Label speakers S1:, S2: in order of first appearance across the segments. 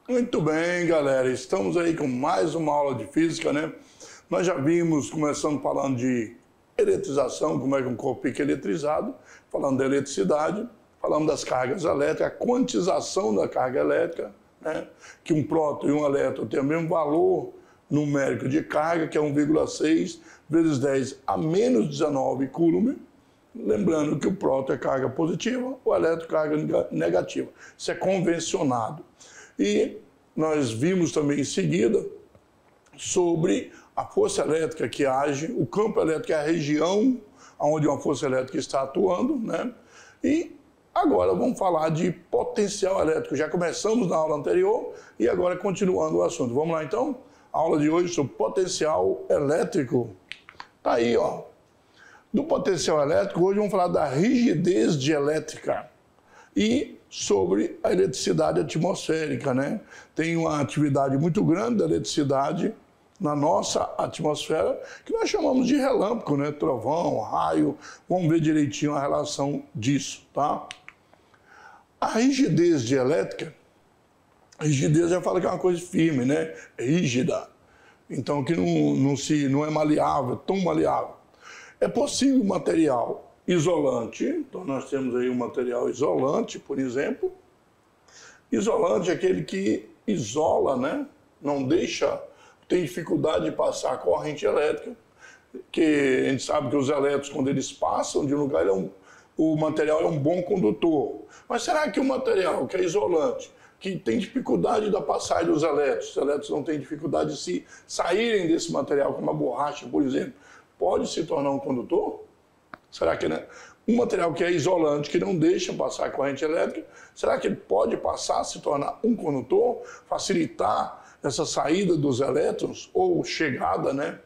S1: Muito bem, galera, estamos aí com mais uma aula de física, né? Nós já vimos, começando falando de eletrização, como é que um corpo fica eletrizado, falando da eletricidade, falando das cargas elétricas, a quantização da carga elétrica, né? Que um próton e um elétron têm o mesmo valor numérico de carga, que é 1,6 vezes 10 a menos 19 coulomb. Lembrando que o próton é carga positiva, o elétron carga negativa. Isso é convencionado. E nós vimos também em seguida sobre a força elétrica que age, o campo elétrico é a região onde uma força elétrica está atuando, né? E agora vamos falar de potencial elétrico. Já começamos na aula anterior e agora continuando o assunto. Vamos lá então? A aula de hoje sobre potencial elétrico. Tá aí, ó. Do potencial elétrico, hoje vamos falar da rigidez dielétrica e sobre a eletricidade atmosférica, né? Tem uma atividade muito grande da eletricidade na nossa atmosfera, que nós chamamos de relâmpago, né? Trovão, raio, vamos ver direitinho a relação disso, tá? A rigidez dielétrica, a rigidez já fala que é uma coisa firme, né? É rígida, então que não é maleável, tão maleável. É possível o material isolante, então nós temos aí um material isolante, por exemplo. Isolante é aquele que isola, né? Não deixa, tem dificuldade de passar a corrente elétrica, que a gente sabe que os elétrons, quando eles passam de um lugar, o material é um bom condutor. Mas será que o material que é isolante, que tem dificuldade da passagem dos elétrons, os elétrons não têm dificuldade de se saírem desse material, como a borracha, por exemplo, pode se tornar um condutor? Será que, né? Um material que é isolante, que não deixa passar a corrente elétrica, será que ele pode passar, se tornar um condutor, facilitar essa saída dos elétrons ou chegada, né?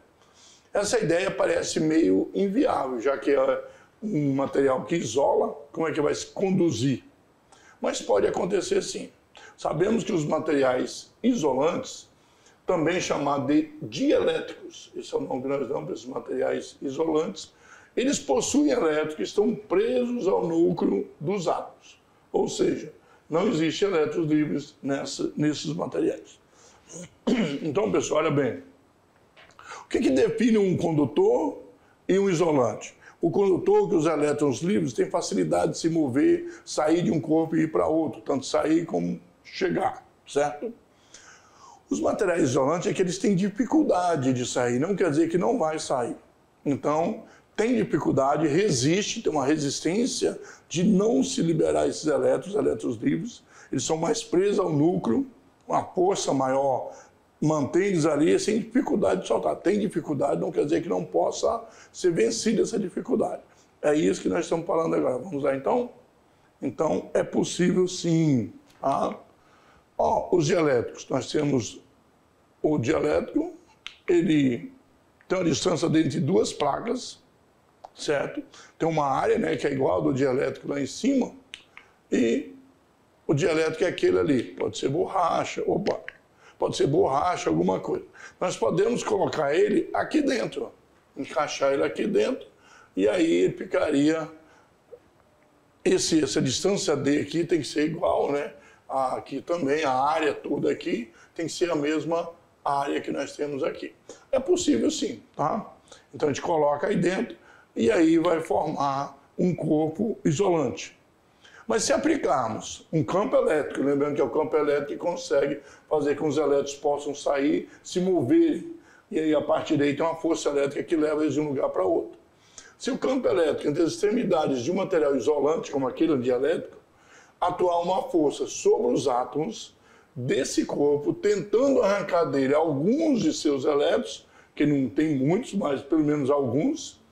S1: Essa ideia parece meio inviável, já que é um material que isola, como é que vai se conduzir? Mas pode acontecer sim. Sabemos que os materiais isolantes, também chamados de dielétricos, esse é o nome que nós damos para esses materiais isolantes, eles possuem elétrons que estão presos ao núcleo dos átomos. Ou seja, não existem elétrons livres nesses materiais. Então, pessoal, olha bem. O que define um condutor e um isolante? O condutor, que os elétrons livres têm facilidade de se mover, sair de um corpo e ir para outro, tanto sair como chegar, certo? Os materiais isolantes é que eles têm dificuldade de sair, não quer dizer que não vai sair. Então, tem dificuldade, resiste, tem uma resistência de não se liberar esses elétrons livres. Eles são mais presos ao núcleo, uma força maior mantém eles ali sem dificuldade de soltar. Tem dificuldade, não quer dizer que não possa ser vencida essa dificuldade. É isso que nós estamos falando agora. Vamos lá então? Então, é possível sim. Tá? Ó, os dielétricos. Nós temos o dielétrico, ele tem uma distância entre duas placas, certo? Tem uma área, né, que é igual ao do dielétrico lá em cima, e o dielétrico é aquele ali, pode ser borracha, alguma coisa. Nós podemos colocar ele aqui dentro, ó, encaixar ele aqui dentro, e aí ele ficaria, essa distância D aqui tem que ser igual, né? Aqui também, a área toda aqui tem que ser a mesma área que nós temos aqui. É possível sim, tá? Então a gente coloca aí dentro, e aí vai formar um corpo isolante. Mas se aplicarmos um campo elétrico, lembrando que é o campo elétrico que consegue fazer com que os elétrons possam sair, se moverem, e aí a partir daí tem uma força elétrica que leva eles de um lugar para outro. Se o campo elétrico, entre as extremidades de um material isolante, como aquele dielétrico, atuar uma força sobre os átomos desse corpo, tentando arrancar dele alguns de seus elétrons, que não tem muitos, mas pelo menos alguns,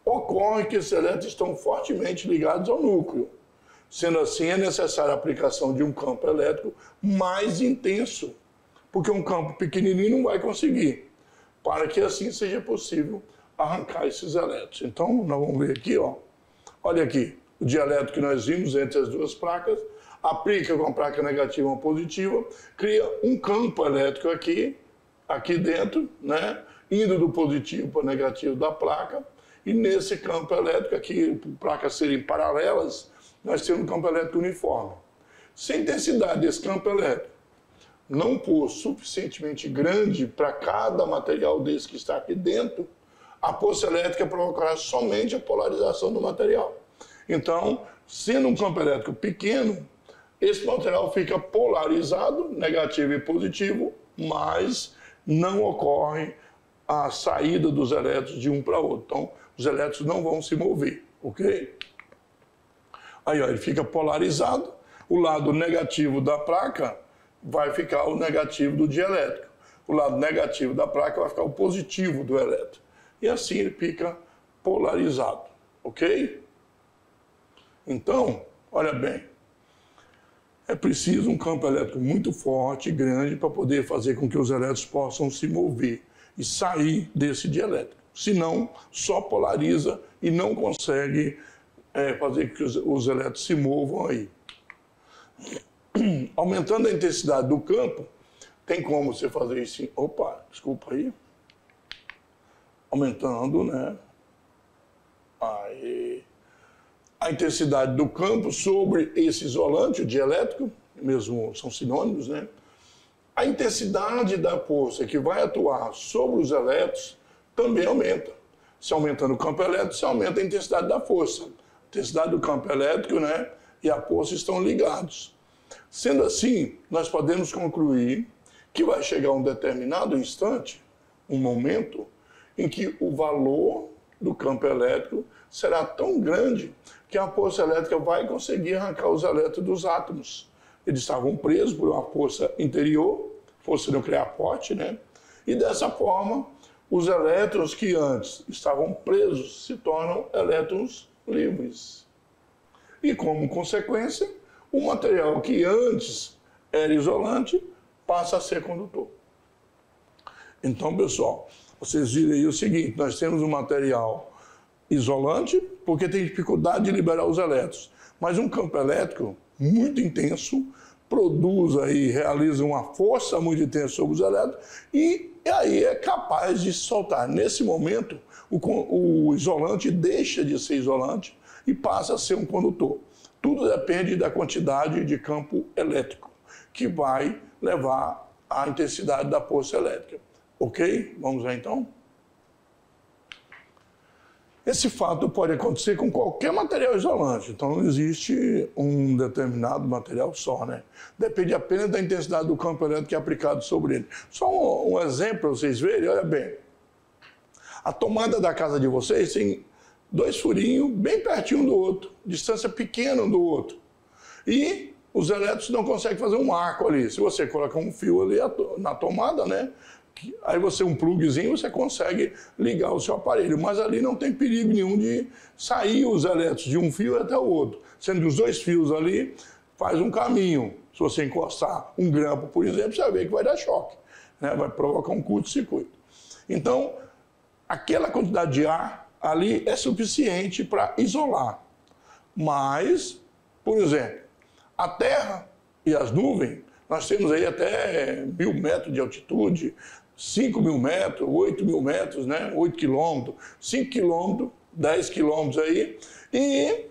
S1: ocorre que esses elétrons estão fortemente ligados ao núcleo. Sendo assim, é necessária a aplicação de um campo elétrico mais intenso, porque um campo pequenininho não vai conseguir, para que assim seja possível arrancar esses elétrons. Então, nós vamos ver aqui, ó. Olha aqui, o dielétrico que nós vimos entre as duas placas, aplica com a placa negativa ou positiva, cria um campo elétrico aqui dentro, né? Indo do positivo para o negativo da placa, E nesse campo elétrico, aqui, placas serem paralelas, nós temos um campo elétrico uniforme. Se a intensidade desse campo elétrico não for suficientemente grande para cada material desse que está aqui dentro, a força elétrica provocará somente a polarização do material. Então, sendo um campo elétrico pequeno, esse material fica polarizado, negativo e positivo, mas não ocorre a saída dos elétrons de um para outro. Então, os elétrons não vão se mover, ok? Aí, ó, ele fica polarizado, o lado negativo da placa vai ficar o negativo do dielétrico. O lado negativo da placa vai ficar o positivo do elétron. E assim ele fica polarizado, ok? Então, olha bem, é preciso um campo elétrico muito forte e grande para poder fazer com que os elétrons possam se mover e sair desse dielétrico. Senão, só polariza e não consegue fazer com que os elétrons se movam aí. Aumentando a intensidade do campo, tem como você fazer isso? Opa, desculpa aí. Aumentando, né? Aí. A intensidade do campo sobre esse isolante, o dielétrico, mesmo são sinônimos, né? A intensidade da força que vai atuar sobre os elétrons também aumenta. Se aumentando o campo elétrico, se aumenta a intensidade da força. A intensidade do campo elétrico, né, e a força estão ligados. Sendo assim, nós podemos concluir que vai chegar um determinado instante, um momento, em que o valor do campo elétrico será tão grande que a força elétrica vai conseguir arrancar os elétrons dos átomos. Eles estavam presos por uma força interior, força nuclear forte, né? E dessa forma, os elétrons que antes estavam presos se tornam elétrons livres. E como consequência, o material que antes era isolante passa a ser condutor. Então, pessoal, vocês viram aí o seguinte, nós temos um material isolante porque tem dificuldade de liberar os elétrons, mas um campo elétrico muito intenso produz aí, realiza uma força muito intensa sobre os elétrons e aí é capaz de soltar. Nesse momento, o isolante deixa de ser isolante e passa a ser um condutor. Tudo depende da quantidade de campo elétrico que vai levar à intensidade da força elétrica. Ok? Vamos lá então? Esse fato pode acontecer com qualquer material isolante, então não existe um determinado material só, né? Depende apenas da intensidade do campo elétrico que é aplicado sobre ele. Só um exemplo para vocês verem, olha bem. A tomada da casa de vocês tem 2 furinhos bem pertinho um do outro, distância pequena um do outro. E os elétrons não conseguem fazer um arco ali. Se você colocar um fio ali na tomada, né? Aí você, um plugzinho, você consegue ligar o seu aparelho, mas ali não tem perigo nenhum de sair os elétrons de um fio até o outro. Sendo que os 2 fios ali faz um caminho. Se você encostar um grampo, por exemplo, você vai ver que vai dar choque, né? Vai provocar um curto-circuito. Então, aquela quantidade de ar ali é suficiente para isolar. Mas, por exemplo, a Terra e as nuvens, nós temos aí até 1.000 metros de altitude, 5.000 metros, 8.000 metros, né? 8 quilômetros, 5 quilômetros, 10 quilômetros aí. E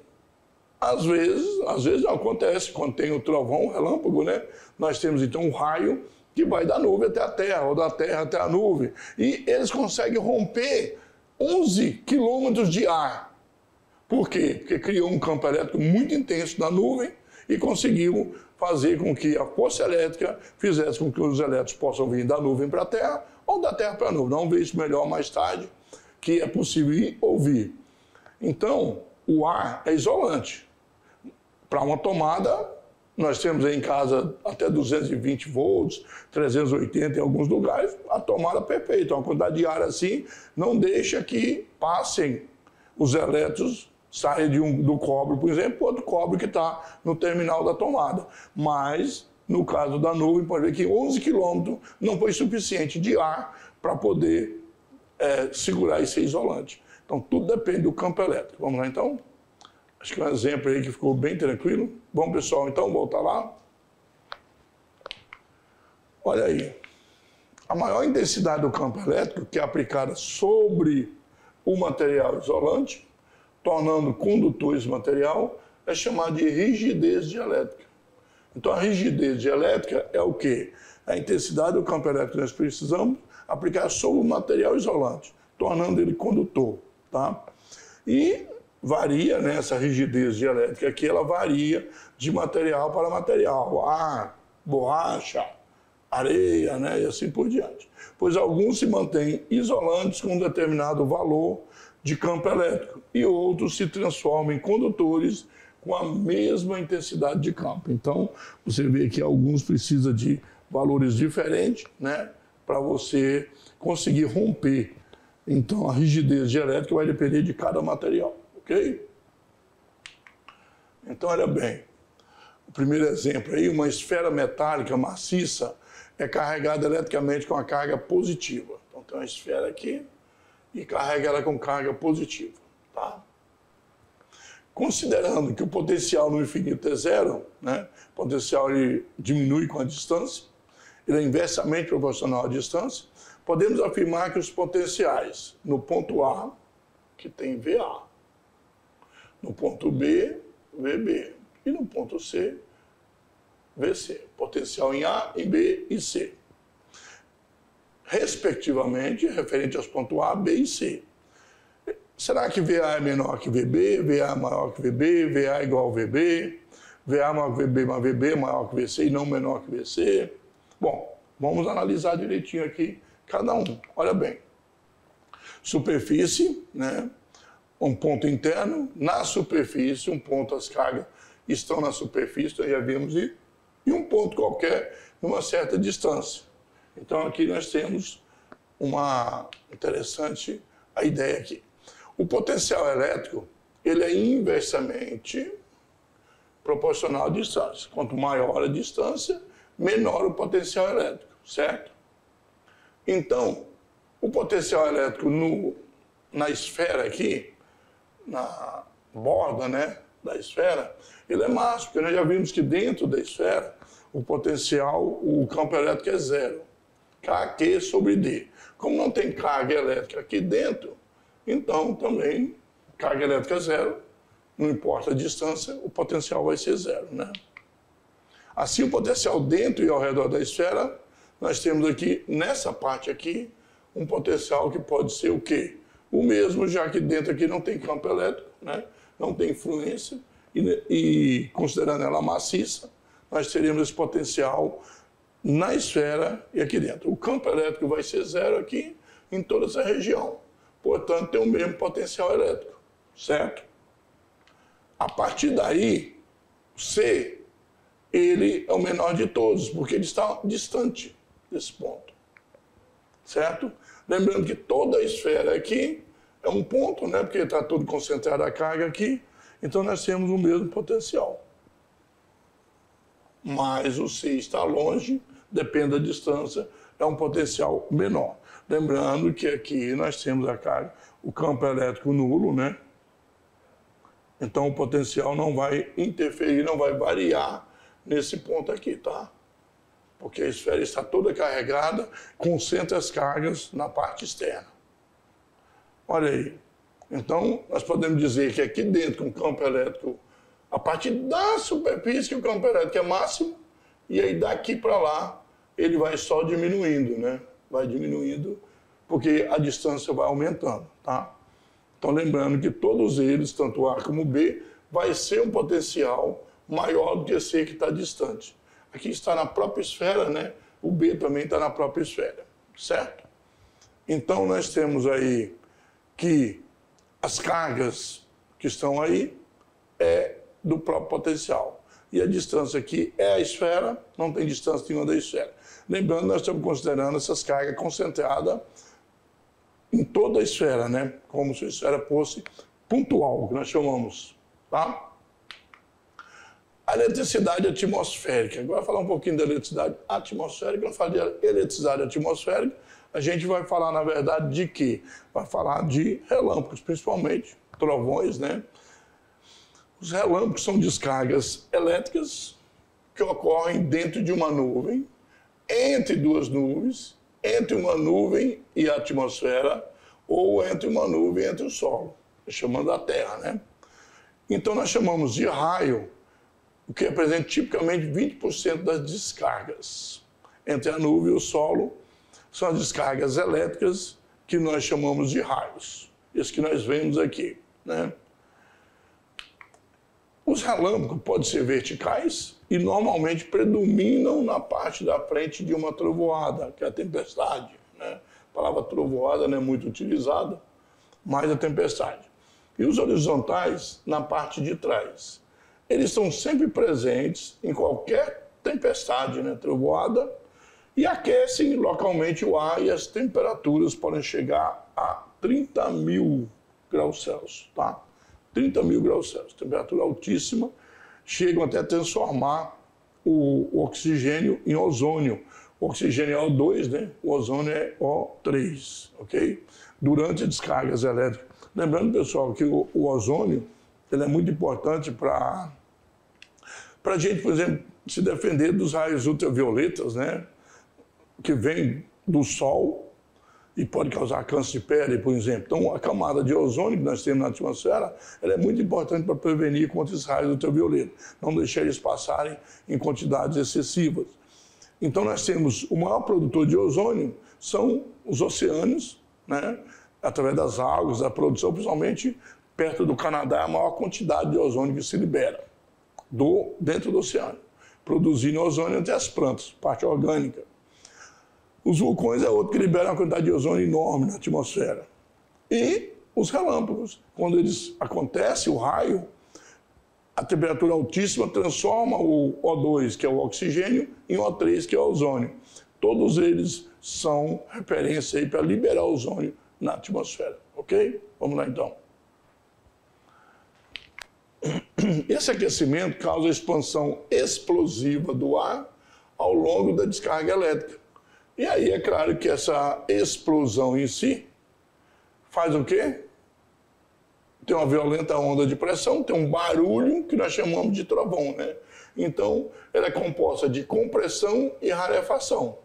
S1: às vezes não acontece, quando tem o trovão, o relâmpago, né? Nós temos então um raio que vai da nuvem até a Terra, ou da Terra até a nuvem. E eles conseguem romper 11 quilômetros de ar. Por quê? Porque criou um campo elétrico muito intenso na nuvem e conseguiu fazer com que a força elétrica fizesse com que os elétrons possam vir da nuvem para a Terra ou da Terra para a nuvem. Vamos ver isso melhor mais tarde, que é possível ir ou vir. Então, o ar é isolante. Para uma tomada, nós temos aí em casa até 220 volts, 380 em alguns lugares, a tomada perfeita. Uma quantidade de ar assim não deixa que passem os elétrons, saia do cobre, por exemplo, para outro cobre que está no terminal da tomada. Mas, no caso da nuvem, pode ver que 11 quilômetros não foi suficiente de ar para poder segurar esse isolante. Então, tudo depende do campo elétrico. Vamos lá, então? Acho que é um exemplo aí que ficou bem tranquilo. Bom, pessoal, então, voltar lá. Olha aí. A maior intensidade do campo elétrico, que é aplicada sobre o material isolante, tornando condutor esse material, é chamado de rigidez dielétrica. Então, a rigidez dielétrica é o quê? A intensidade do campo elétrico que nós precisamos aplicar sobre o material isolante, tornando ele condutor, tá? E varia, né, essa rigidez dielétrica aqui, ela varia de material para material, ar, borracha, areia, né, e assim por diante. Pois alguns se mantêm isolantes com um determinado valor de campo elétrico e outros se transformam em condutores com a mesma intensidade de campo. Então, você vê que alguns precisam de valores diferentes, né, para você conseguir romper. Então, a rigidez dielétrica vai depender de cada material, ok? Então, olha bem, o primeiro exemplo aí, uma esfera metálica maciça é carregada eletricamente com a carga positiva. Então, tem uma esfera aqui e carrega ela com carga positiva, tá? Considerando que o potencial no infinito é zero, né? O potencial ele diminui com a distância, ele é inversamente proporcional à distância, podemos afirmar que os potenciais no ponto A, que tem VA, no ponto B, VB, e no ponto C, VC. Potencial em A, em B e C. Respectivamente, referente aos pontos A, B e C. Será que VA é menor que VB, VA é maior que VB, VA é igual a VB, VA maior que VB, mas VB é maior que VC e não menor que VC? Bom, vamos analisar direitinho aqui cada um. Olha bem, superfície, né? Um ponto interno, na superfície, um ponto, as cargas estão na superfície, nós já vimos, e um ponto qualquer, numa certa distância. Então aqui nós temos uma interessante a ideia aqui. O potencial elétrico, ele é inversamente proporcional à distância. Quanto maior a distância, menor o potencial elétrico, certo? Então, o potencial elétrico na esfera aqui, na borda, né, da esfera, ele é máximo, porque nós já vimos que dentro da esfera, o potencial, o campo elétrico é zero. KQ sobre D. Como não tem carga elétrica aqui dentro, então também carga elétrica é zero, não importa a distância, o potencial vai ser zero, né? Assim, o potencial dentro e ao redor da esfera, nós temos aqui, nessa parte aqui, um potencial que pode ser o quê? O mesmo, já que dentro aqui não tem campo elétrico, né? Não tem influência, e considerando ela maciça, nós teríamos esse potencial na esfera e aqui dentro. O campo elétrico vai ser zero aqui em toda essa região. Portanto, tem o mesmo potencial elétrico, certo? A partir daí, C, ele é o menor de todos, porque ele está distante desse ponto, certo? Lembrando que toda a esfera aqui é um ponto, né? Porque está todo concentrado a carga aqui, então nós temos o mesmo potencial. Mas o C está longe, depende da distância, é um potencial menor. Lembrando que aqui nós temos a carga, o campo elétrico nulo, né? Então o potencial não vai interferir, não vai variar nesse ponto aqui, tá? Porque a esfera está toda carregada, concentra as cargas na parte externa. Olha aí. Então nós podemos dizer que aqui dentro, com o campo elétrico, a partir da superfície, que o campo elétrico é máximo, e aí daqui para lá ele vai só diminuindo, né? Vai diminuindo, porque a distância vai aumentando, tá? Então, lembrando que todos eles, tanto A como B, vai ser um potencial maior do que C que está distante. Aqui está na própria esfera, né? O B também está na própria esfera, certo? Então, nós temos aí que as cargas que estão aí é do próprio potencial. E a distância aqui é a esfera, não tem distância nenhuma da esfera. Lembrando, nós estamos considerando essas cargas concentradas em toda a esfera, né? Como se a esfera fosse pontual, que nós chamamos, tá? A eletricidade atmosférica. Agora, vou falar um pouquinho da eletricidade atmosférica. Eu falei de eletricidade atmosférica. A gente vai falar, na verdade, de quê? Vai falar de relâmpagos, principalmente, trovões, né? Os relâmpagos são descargas elétricas que ocorrem dentro de uma nuvem, entre duas nuvens, entre uma nuvem e a atmosfera, ou entre uma nuvem e entre o solo, chamando a Terra, né? Então nós chamamos de raio o que representa tipicamente 20% das descargas. Entre a nuvem e o solo são as descargas elétricas que nós chamamos de raios, isso que nós vemos aqui, né? Os relâmpagos podem ser verticais e normalmente predominam na parte da frente de uma trovoada, que é a tempestade, né? A palavra trovoada não é muito utilizada, mas a tempestade. E os horizontais na parte de trás. Eles estão sempre presentes em qualquer tempestade, né? Trovoada, e aquecem localmente o ar e as temperaturas podem chegar a 30 mil graus Celsius, tá? 30 mil graus Celsius, temperatura altíssima, chegam até a transformar o oxigênio em ozônio. O oxigênio é O2, né? O ozônio é O3, ok? Durante descargas elétricas. Lembrando, pessoal, que o ozônio ele é muito importante para a gente, por exemplo, se defender dos raios ultravioletas, né? Que vem do sol e pode causar câncer de pele, por exemplo. Então, a camada de ozônio que nós temos na atmosfera, ela é muito importante para prevenir contra esses raios ultravioletas, não deixar eles passarem em quantidades excessivas. Então, nós temos o maior produtor de ozônio são os oceanos, né? Através das algas, da produção, principalmente perto do Canadá, a maior quantidade de ozônio que se libera dentro do oceano, produzindo ozônio entre as plantas, parte orgânica. Os vulcões é outro que libera uma quantidade de ozônio enorme na atmosfera. E os relâmpagos, quando eles acontece o raio, a temperatura altíssima transforma o O2, que é o oxigênio, em O3, que é o ozônio. Todos eles são referência aí para liberar ozônio na atmosfera, ok? Vamos lá então. Esse aquecimento causa a expansão explosiva do ar ao longo da descarga elétrica. E aí é claro que essa explosão em si faz o quê? Tem uma violenta onda de pressão, tem um barulho que nós chamamos de trovão, né? Então, ela é composta de compressão e rarefação,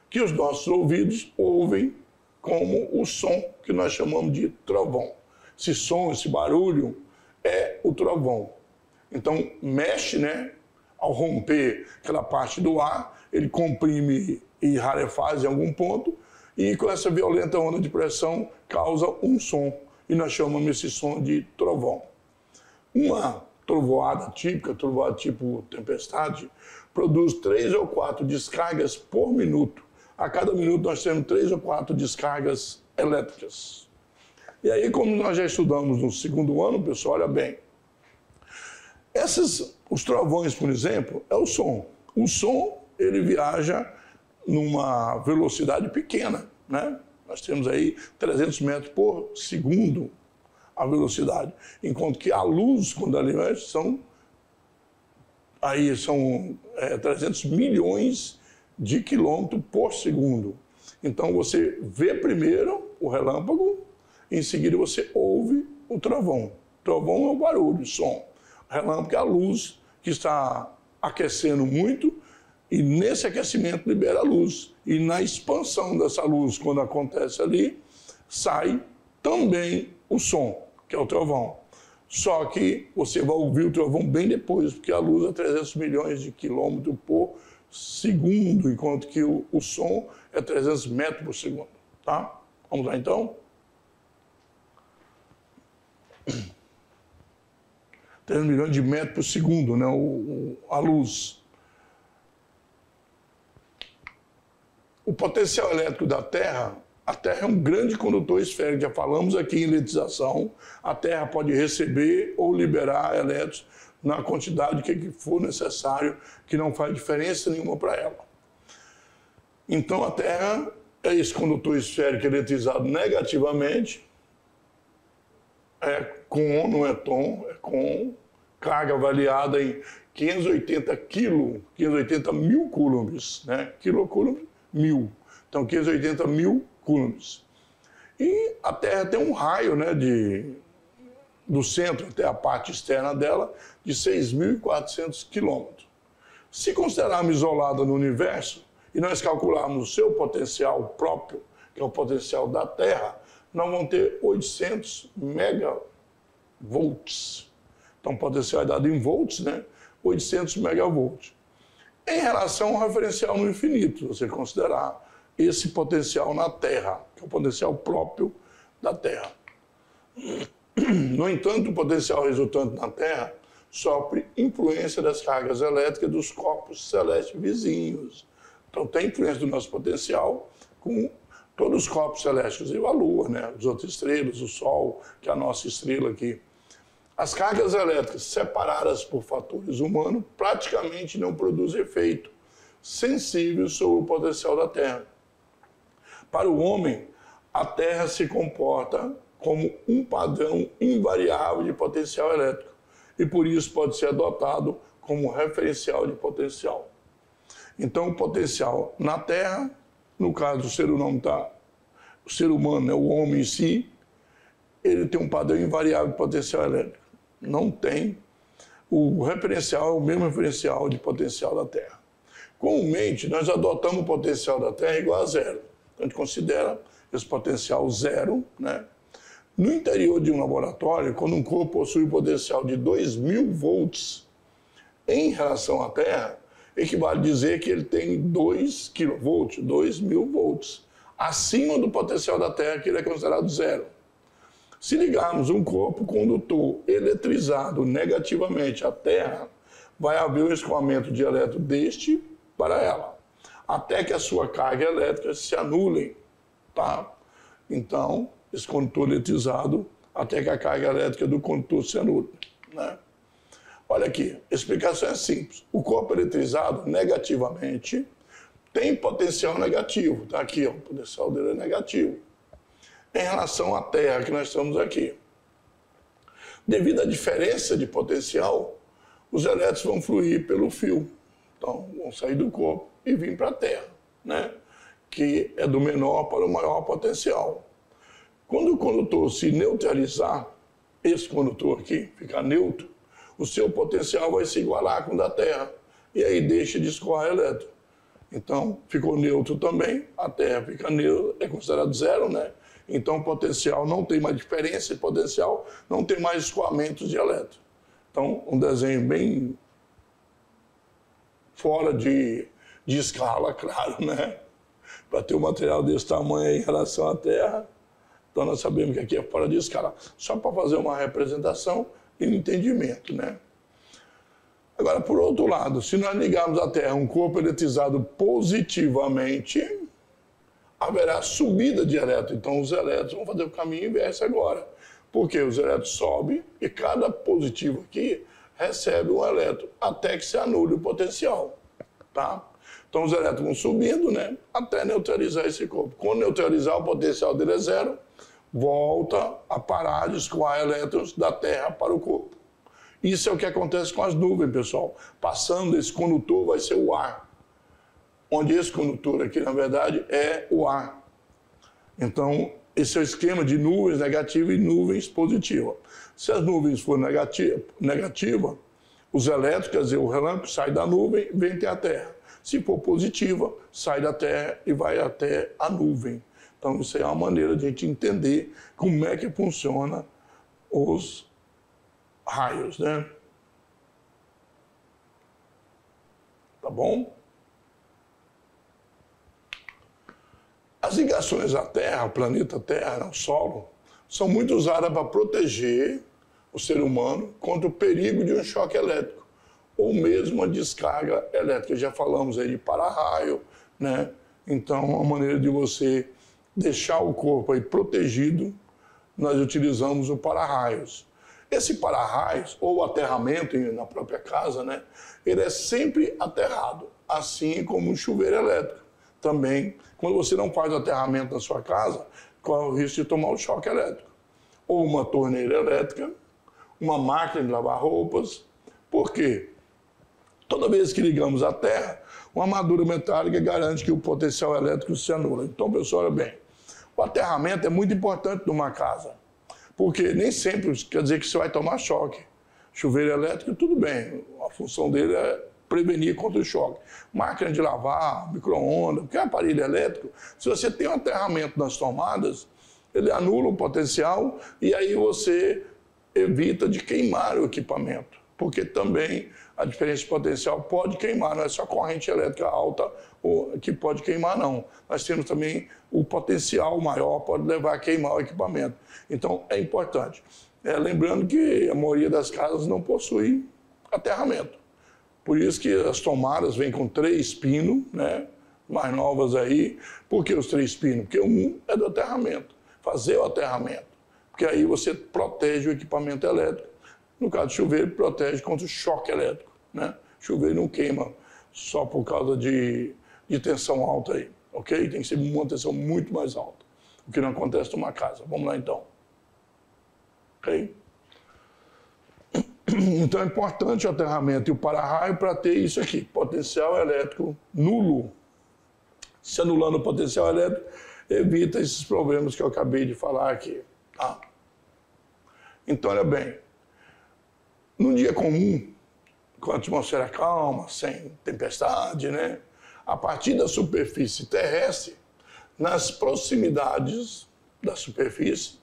S1: que os nossos ouvidos ouvem como o som que nós chamamos de trovão. Esse som, esse barulho é o trovão. Então, mexe, né? Ao romper aquela parte do ar, ele comprime e rarefaz em algum ponto, e com essa violenta onda de pressão causa um som, e nós chamamos esse som de trovão. Uma trovoada típica, trovoada tipo tempestade, produz 3 ou 4 descargas por minuto. A cada minuto nós temos 3 ou 4 descargas elétricas. E aí, como nós já estudamos no segundo ano, pessoal, olha bem, os trovões, por exemplo, é o som. O som, ele viaja numa velocidade pequena, né? Nós temos aí 300 metros por segundo a velocidade, enquanto que a luz, quando ela mexe, são 300 milhões de quilômetros por segundo. Então você vê primeiro o relâmpago, em seguida você ouve o trovão. Trovão é o barulho, o som. O relâmpago é a luz que está aquecendo muito, e nesse aquecimento libera a luz. E na expansão dessa luz, quando acontece ali, sai também o som, que é o trovão. Só que você vai ouvir o trovão bem depois, porque a luz é 300 milhões de quilômetros por segundo, enquanto que o som é 300 metros por segundo. Tá? Vamos lá então? 300 milhões de metros por segundo, né? A luz. O potencial elétrico da Terra, a Terra é um grande condutor esférico, já falamos aqui em eletrização, a Terra pode receber ou liberar elétrons na quantidade que for necessário, que não faz diferença nenhuma para ela. Então a Terra é esse condutor esférico eletrizado negativamente, é com, não é tom, é com carga avaliada em 580 mil coulombs, né? Quilocoulomb, 1000. Então, 580 mil coulombs. E a Terra tem um raio, né, do centro até a parte externa dela de 6.400 quilômetros. Se considerarmos isolada no universo e nós calcularmos o seu potencial próprio, que é o potencial da Terra, nós vamos ter 800 megavolts. Então, potencial é dado em volts, né? 800 megavolts. Em relação ao referencial no infinito, você considerar esse potencial na Terra, que é o potencial próprio da Terra. No entanto, o potencial resultante na Terra sofre influência das cargas elétricas dos corpos celestes vizinhos. Então, tem influência do nosso potencial com todos os corpos celestes, e a Lua, né? As outras estrelas, o Sol, que é a nossa estrela aqui. As cargas elétricas separadas por fatores humanos praticamente não produzem efeito sensível sobre o potencial da Terra. Para o homem, a Terra se comporta como um padrão invariável de potencial elétrico e por isso pode ser adotado como referencial de potencial. Então, o potencial na Terra, no caso o ser humano, né, o homem em si, ele tem um padrão invariável de potencial elétrico. Não tem o referencial, o mesmo referencial de potencial da Terra. Comumente, nós adotamos o potencial da Terra igual a zero. Então, a gente considera esse potencial zero, né? No interior de um laboratório, quando um corpo possui um potencial de 2.000 volts em relação à Terra, equivale a dizer que ele tem 2 kV, 2.000 volts, acima do potencial da Terra, que ele é considerado zero. Se ligarmos um corpo condutor eletrizado negativamente à Terra, vai haver o escoamento de elétrons deste para ela, até que a sua carga elétrica se anule, tá? Então, esse condutor eletrizado, até que a carga elétrica do condutor se anule, né? Olha aqui, a explicação é simples. O corpo eletrizado negativamente tem potencial negativo, tá aqui, ó, o potencial dele é negativo, em relação à Terra que nós estamos aqui. Devido à diferença de potencial, os elétrons vão fluir pelo fio. Então, vão sair do corpo e vir para a Terra, né? Que é do menor para o maior potencial. Quando o condutor se neutralizar, esse condutor aqui ficar neutro, o seu potencial vai se igualar com o da Terra. E aí deixa de escoar elétron. Então, ficou neutro também, a Terra fica neutra, é considerado zero, né? Então, o potencial não tem mais diferença de potencial, não tem mais escoamentos de elétron. Então, um desenho bem fora de escala, claro, né? Para ter um material desse tamanho aí em relação à Terra, então nós sabemos que aqui é fora de escala. Só para fazer uma representação e um entendimento, né? Agora, por outro lado, se nós ligarmos à Terra um corpo eletrizado positivamente, haverá subida de elétrons. Então, os elétrons vão fazer o caminho inverso agora. Porque os elétrons sobem e cada positivo aqui recebe um elétron até que se anule o potencial, tá? Então, os elétrons vão subindo, né? Até neutralizar esse corpo. Quando neutralizar, o potencial dele é zero, volta a parar de escoar elétrons da Terra para o corpo. Isso é o que acontece com as nuvens, pessoal. Passando esse condutor vai ser o ar. Onde esse condutor aqui, na verdade, é o ar. Então, esse é o esquema de nuvens negativas e nuvens positivas. Se as nuvens forem negativas, os elétrons, quer dizer, o relâmpago sai da nuvem e vem até a Terra. Se for positiva, sai da Terra e vai até a nuvem. Então, isso é uma maneira de a gente entender como é que funciona os raios, né? Tá bom? As ligações à Terra, ao planeta Terra, ao solo, são muito usadas para proteger o ser humano contra o perigo de um choque elétrico ou mesmo uma descarga elétrica. Já falamos aí de para-raio, né? Então, uma maneira de você deixar o corpo aí protegido, nós utilizamos o para-raios. Esse para-raios, ou aterramento na própria casa, né? Ele é sempre aterrado, assim como um chuveiro elétrico. Também, quando você não faz o aterramento na sua casa, corre o risco de tomar um choque elétrico. Ou uma torneira elétrica, uma máquina de lavar roupas. Por quê? Toda vez que ligamos à Terra, uma armadura metálica garante que o potencial elétrico se anula. Então, pessoal, olha bem, o aterramento é muito importante numa casa, porque nem sempre quer dizer que você vai tomar choque. Chuveiro elétrico, tudo bem, a função dele é prevenir contra o choque. Máquina de lavar, micro-ondas, qualquer aparelho elétrico, se você tem um aterramento nas tomadas, ele anula o potencial e aí você evita de queimar o equipamento, porque também a diferença de potencial pode queimar, não é só corrente elétrica alta que pode queimar, não. Nós temos também o potencial maior, pode levar a queimar o equipamento. Então, é importante. Lembrando que a maioria das casas não possui aterramento. Por isso que as tomadas vêm com 3 pinos, né, mais novas aí. Por que os 3 pinos? Porque um é do aterramento, fazer o aterramento. Porque aí você protege o equipamento elétrico. No caso do chuveiro, protege contra o choque elétrico, né? Chuveiro não queima só por causa de tensão alta aí, ok? Tem que ser uma tensão muito mais alta, o que não acontece numa casa. Vamos lá, então. Ok? Então é importante o aterramento e o para-raio para ter isso aqui, potencial elétrico nulo. Se anulando o potencial elétrico, evita esses problemas que eu acabei de falar aqui, tá? Então, olha bem, num dia comum, com a atmosfera calma, sem tempestade, né? A partir da superfície terrestre, nas proximidades da superfície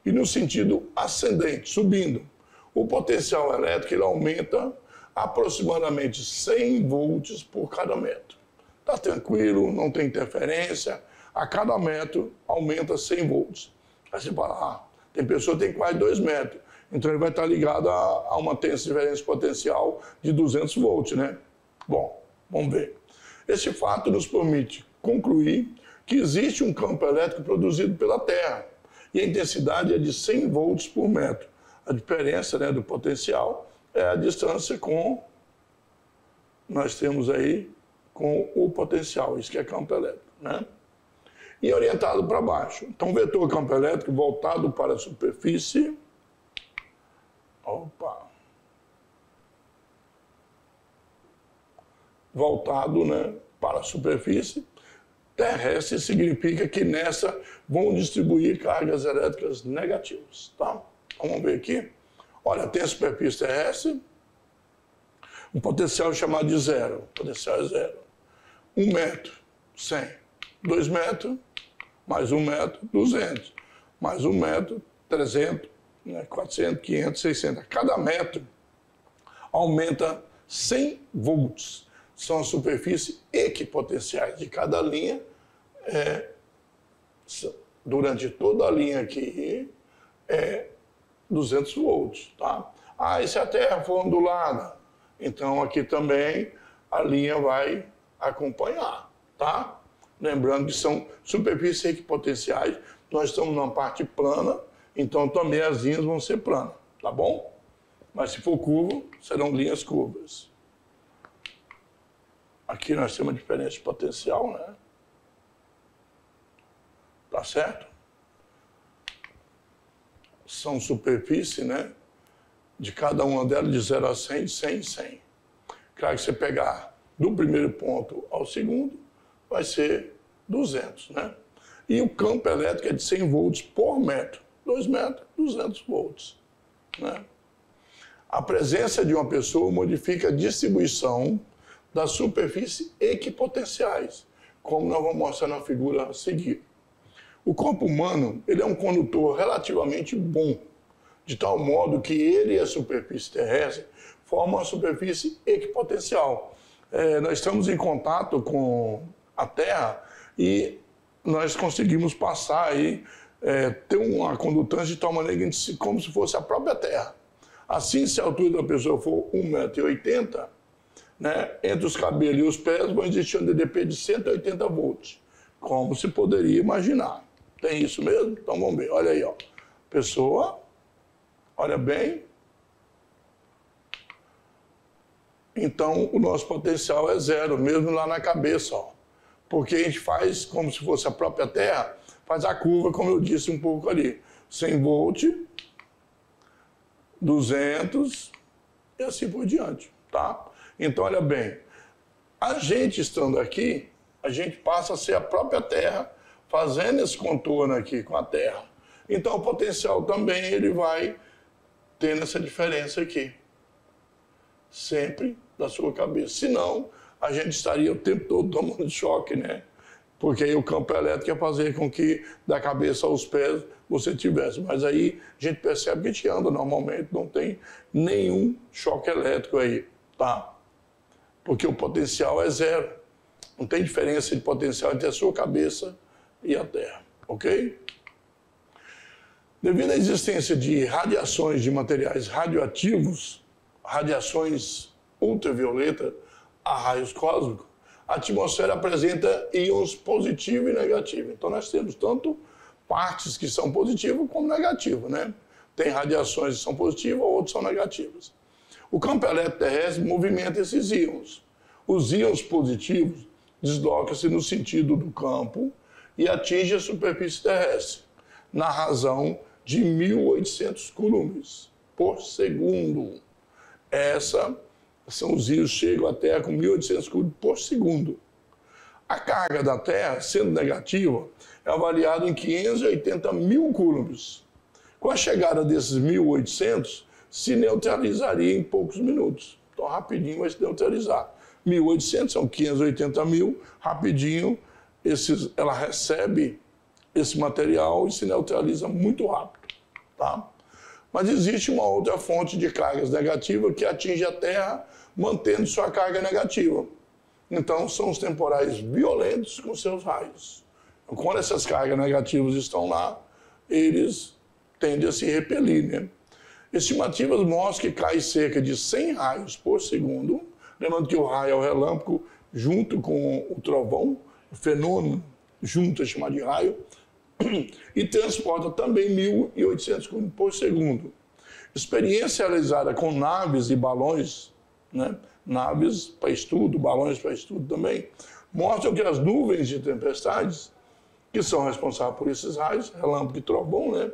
S1: e no sentido ascendente, subindo, o potencial elétrico ele aumenta aproximadamente 100 volts por cada metro. Está tranquilo, não tem interferência, a cada metro aumenta 100 volts. Aí você fala, tem pessoa que tem quase 2 metros, então ele vai estar ligado a uma diferença potencial de 200 volts, né? Bom, vamos ver. Esse fato nos permite concluir que existe um campo elétrico produzido pela Terra e a intensidade é de 100 volts por metro. A diferença, né, do potencial é a distância nós temos aí com o potencial, isso que é campo elétrico, né? E orientado para baixo. Então, vetor campo elétrico voltado para a superfície. Voltado, né, para a superfície terrestre significa que nessa vão distribuir cargas elétricas negativas, tá? Vamos ver aqui. Olha, tem a superfície terrestre, um potencial chamado de zero. O potencial é zero. 1 metro, 100. 2 metros, mais 1 metro, 200. Mais 1 metro, 300, né, 400, 500, 600. Cada metro aumenta 100 volts. São as superfícies equipotenciais de cada linha. Durante toda a linha aqui, 200 volts, tá? E se a Terra for ondulada, então aqui também a linha vai acompanhar, tá? Lembrando que são superfícies equipotenciais, nós estamos numa parte plana, então também as linhas vão ser planas, tá bom? Mas se for curvo, serão linhas curvas. Aqui nós temos uma diferença de potencial, né? Tá certo? São superfícies, né? De cada uma delas, de 0 a 100, de 100 em 100. Claro que você pegar do primeiro ponto ao segundo, vai ser 200, né? E o campo elétrico é de 100 volts por metro. 2 metros, 200 volts, né? A presença de uma pessoa modifica a distribuição das superfícies equipotenciais, como nós vamos mostrar na figura a seguir. O corpo humano ele é um condutor relativamente bom, de tal modo que ele e a superfície terrestre formam uma superfície equipotencial. Nós estamos em contato com a Terra e nós conseguimos passar aí, ter uma condutância de tal maneira que como se fosse a própria Terra. Assim, se a altura da pessoa for 1,80 m, né, entre os cabelos e os pés vai existir um DDP de 180 volts, como se poderia imaginar. Tem isso mesmo? Então vamos ver. Olha aí, ó. Pessoa, olha bem. Então o nosso potencial é zero, mesmo lá na cabeça, ó. Porque a gente faz como se fosse a própria Terra, faz a curva, como eu disse um pouco ali. 100 volts, 200 e assim por diante, tá? Então, olha bem, a gente estando aqui, a gente passa a ser a própria Terra, fazendo esse contorno aqui com a Terra. Então, o potencial também, ele vai tendo essa diferença aqui. Sempre da sua cabeça. Senão, a gente estaria o tempo todo tomando choque, né? porque aí o campo elétrico ia fazer com que da cabeça aos pés você tivesse. Mas aí a gente percebe que a gente anda normalmente, não tem nenhum choque elétrico aí, tá? Porque o potencial é zero. Não tem diferença de potencial entre a sua cabeça e a Terra, ok? Devido à existência de radiações de materiais radioativos, radiações ultravioletas a raios cósmicos, a atmosfera apresenta íons positivo e negativo. Então nós temos tanto partes que são positivas como negativas, né? Tem radiações que são positivas, outras são negativas. O campo elétrico terrestre movimenta esses íons. Os íons positivos deslocam-se no sentido do campo e atingem a superfície terrestre, na razão de 1.800 coulombs por segundo. São os íons que chegam à Terra com 1.800 coulombs por segundo. A carga da Terra, sendo negativa, é avaliada em 580 mil coulombs. Com a chegada desses 1.800, se neutralizaria em poucos minutos. Então, rapidinho vai se neutralizar. 1.800 são 580 mil, rapidinho ela recebe esse material e se neutraliza muito rápido, tá? Mas existe uma outra fonte de cargas negativas que atinge a Terra mantendo sua carga negativa. Então, são os temporais violentos com seus raios. Então, quando essas cargas negativas estão lá, eles tendem a se repelir, né? Estimativas mostram que cai cerca de 100 raios por segundo. Lembrando que o raio é o relâmpago junto com o trovão, o fenômeno junto é chamado de raio, e transporta também 1.800 km por segundo. Experiência realizada com naves e balões, né? Naves para estudo, balões para estudo também, mostram que as nuvens de tempestades, que são responsáveis por esses raios, relâmpago e trovão, né?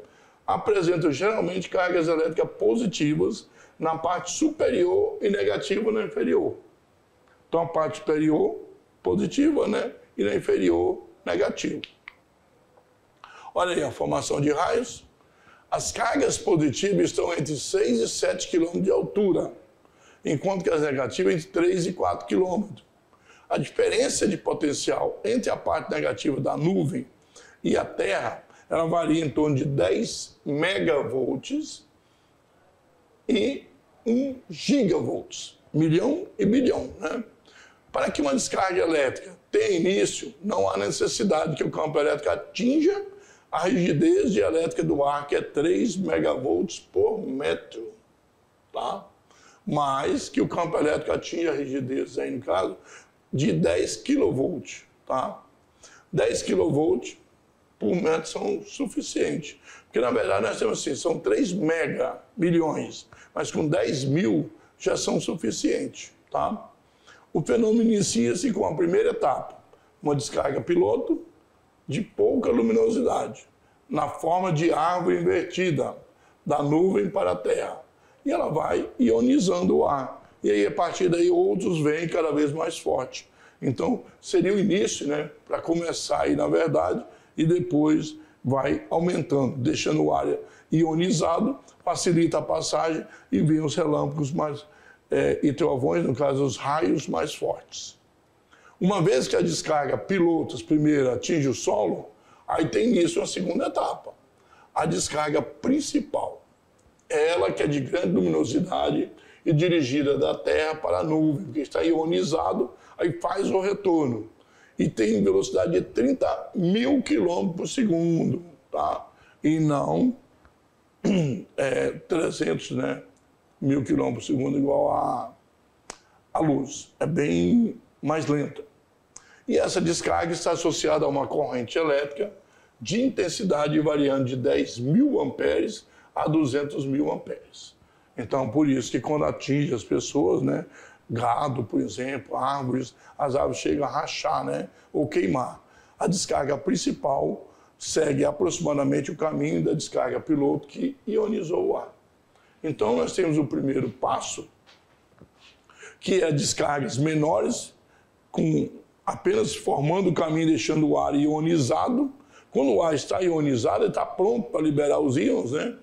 S1: Apresentam geralmente cargas elétricas positivas na parte superior e negativa na inferior. Então, a parte superior, positiva, né? E na inferior, negativa. Olha aí a formação de raios. As cargas positivas estão entre 6 e 7 km de altura, enquanto que as negativas entre 3 e 4 km. A diferença de potencial entre a parte negativa da nuvem e a Terra, ela varia em torno de 10 megavolts e 1 gigavolts, milhão e bilhão, né? Para que uma descarga elétrica tenha início, não há necessidade que o campo elétrico atinja a rigidez dielétrica do ar, que é 3 megavolts por metro, tá? Mas que o campo elétrico atinja a rigidez, aí no caso, de 10 kV, tá? 10 kV por metro são suficientes. Porque, na verdade, nós temos assim, são 3 milhões, mas com 10 mil já são suficientes, tá? O fenômeno inicia-se com a primeira etapa, uma descarga piloto de pouca luminosidade, na forma de árvore invertida, da nuvem para a Terra. E ela vai ionizando o ar. E aí, a partir daí, outros vêm cada vez mais forte. Então, seria o início, né, para começar aí, na verdade, e depois vai aumentando, deixando o ar ionizado, facilita a passagem e vem os relâmpagos mais, e trovões, no caso, os raios mais fortes. Uma vez que a descarga pilotos primeiro atinge o solo, aí tem início a segunda etapa, a descarga principal. Ela que é de grande luminosidade e dirigida da Terra para a nuvem, porque está ionizado, aí faz o retorno. E tem velocidade de 30 mil quilômetros por segundo, tá? E não 300, né? mil quilômetros por segundo igual à luz. É bem mais lenta. E essa descarga está associada a uma corrente elétrica de intensidade variando de 10 mil amperes a 200 mil amperes. Então, por isso que quando atinge as pessoas, né, gado, por exemplo, árvores, as árvores chegam a rachar, né, ou queimar. A descarga principal segue aproximadamente o caminho da descarga piloto que ionizou o ar. Então, nós temos o primeiro passo, que é descargas menores, com apenas formando o caminho, deixando o ar ionizado. Quando o ar está ionizado, ele está pronto para liberar os íons, né?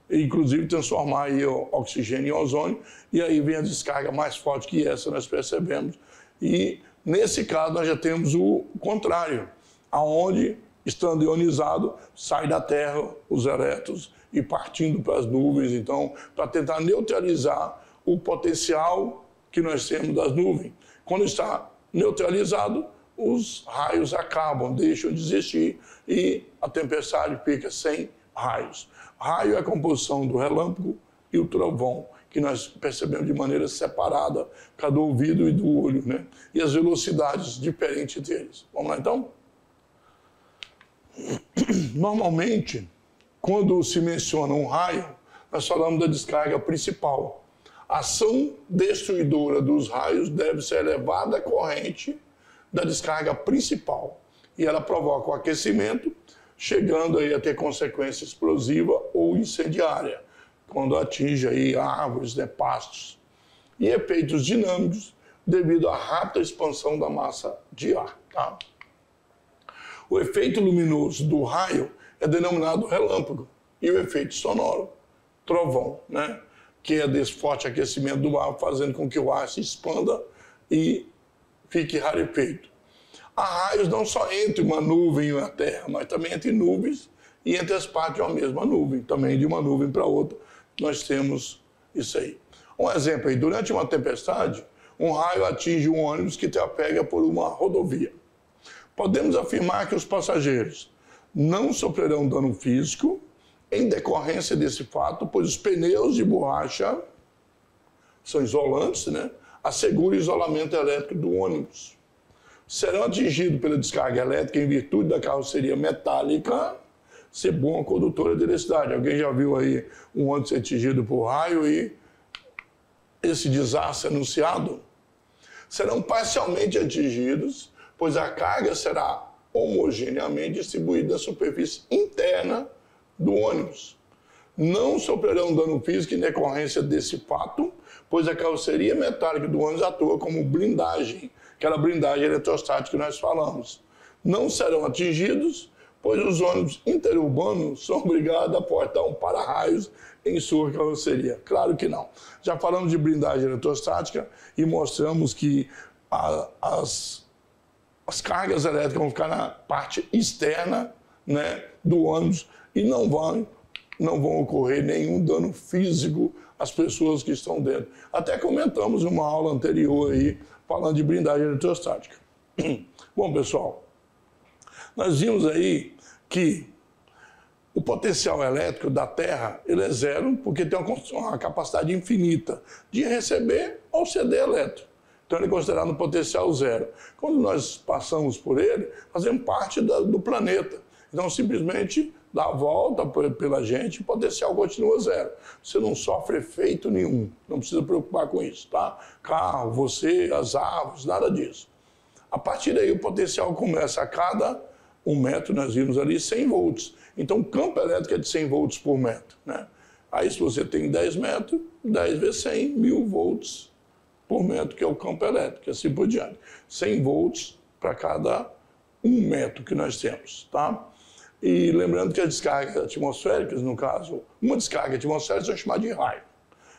S1: E, inclusive, transformar aí o oxigênio em ozônio, e aí vem a descarga mais forte que essa, nós percebemos. E, nesse caso, nós já temos o contrário. aonde, estando ionizado, sai da Terra os elétrons e partindo para as nuvens, então, para tentar neutralizar o potencial que nós temos das nuvens. Quando está neutralizado, os raios acabam, deixam de existir e a tempestade fica sem raios. Raio é a composição do relâmpago e o trovão, que nós percebemos de maneira separada, cada ouvido e do olho, né? E as velocidades diferentes deles. Vamos lá, então? Normalmente, quando se menciona um raio, nós falamos da descarga principal. A ação destruidora dos raios deve ser elevada à corrente da descarga principal. E ela provoca o aquecimento, chegando aí a ter consequência explosiva ou incendiária, quando atinge aí árvores, né, pastos. E efeitos dinâmicos devido à rápida expansão da massa de ar. Tá? O efeito luminoso do raio é denominado relâmpago. E o efeito sonoro, trovão, né? Que é desse forte aquecimento do ar, fazendo com que o ar se expanda e fique rarefeito. Há raios não só entre uma nuvem e a Terra, mas também entre nuvens e entre as partes de uma mesma nuvem. Também de uma nuvem para outra, nós temos isso aí. Um exemplo aí, durante uma tempestade, um raio atinge um ônibus que trafega por uma rodovia. Podemos afirmar que os passageiros não sofrerão dano físico em decorrência desse fato, pois os pneus de borracha são isolantes, né? Asseguram o isolamento elétrico do ônibus. Serão atingidos pela descarga elétrica em virtude da carroceria metálica ser boa condutora de eletricidade. Alguém já viu aí um ônibus ser atingido por raio e esse desastre anunciado? Serão parcialmente atingidos, pois a carga será homogeneamente distribuída na superfície interna do ônibus. Não sofrerão dano físico em decorrência desse fato, pois a carroceria metálica do ônibus atua como blindagem, aquela blindagem eletrostática que nós falamos. Não serão atingidos, pois os ônibus interurbanos são obrigados a portar um para-raios em sua carroceria. Claro que não. Já falamos de blindagem eletrostática e mostramos que as cargas elétricas vão ficar na parte externa, né, do ônibus e não vão ocorrer nenhum dano físico às pessoas que estão dentro. Até comentamos em uma aula anterior aí, falando de blindagem eletrostática. Bom, pessoal, nós vimos aí que o potencial elétrico da Terra ele é zero, porque tem uma capacidade infinita de receber ou ceder elétrico. Então ele é considerado um potencial zero. Quando nós passamos por ele, fazemos parte do planeta. Então simplesmente dá a volta pela gente, o potencial continua zero. Você não sofre efeito nenhum, não precisa preocupar com isso, tá? Carro, você, as árvores, nada disso. A partir daí o potencial começa a cada 1 metro, nós vimos ali 100 volts. Então o campo elétrico é de 100 volts por metro, né? Aí se você tem 10 metros, 10 vezes 100, 1000 volts por metro, que é o campo elétrico, e assim por diante. 100 volts para cada 1 metro que nós temos, tá? E lembrando que as descargas atmosféricas, no caso, uma descarga atmosférica é chamada de raio.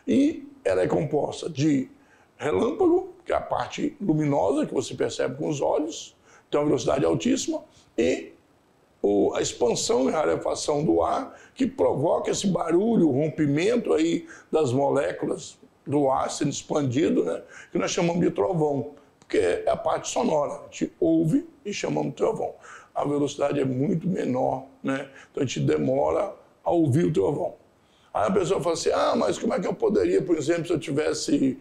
S1: E ela é composta de relâmpago, que é a parte luminosa que você percebe com os olhos, tem uma velocidade altíssima, e a expansão e rarefação do ar, que provoca esse barulho, o rompimento aí das moléculas do ar sendo expandido, né, que nós chamamos de trovão, porque é a parte sonora, a gente ouve e chamamos de trovão. A velocidade é muito menor, né? Então a gente demora a ouvir o trovão. Aí a pessoa fala assim, mas como é que eu poderia, por exemplo, se eu tivesse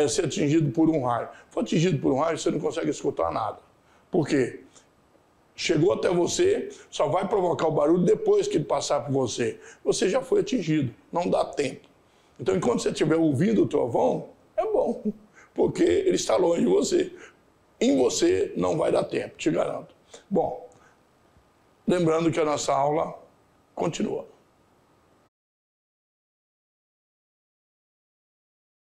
S1: ser atingido por um raio? Se for atingido por um raio, você não consegue escutar nada. Por quê? Chegou até você, só vai provocar o barulho depois que ele passar por você. Você já foi atingido, não dá tempo. Então, enquanto você estiver ouvindo o trovão, é bom, porque ele está longe de você. Em você não vai dar tempo, te garanto. Bom, lembrando que a nossa aula continua.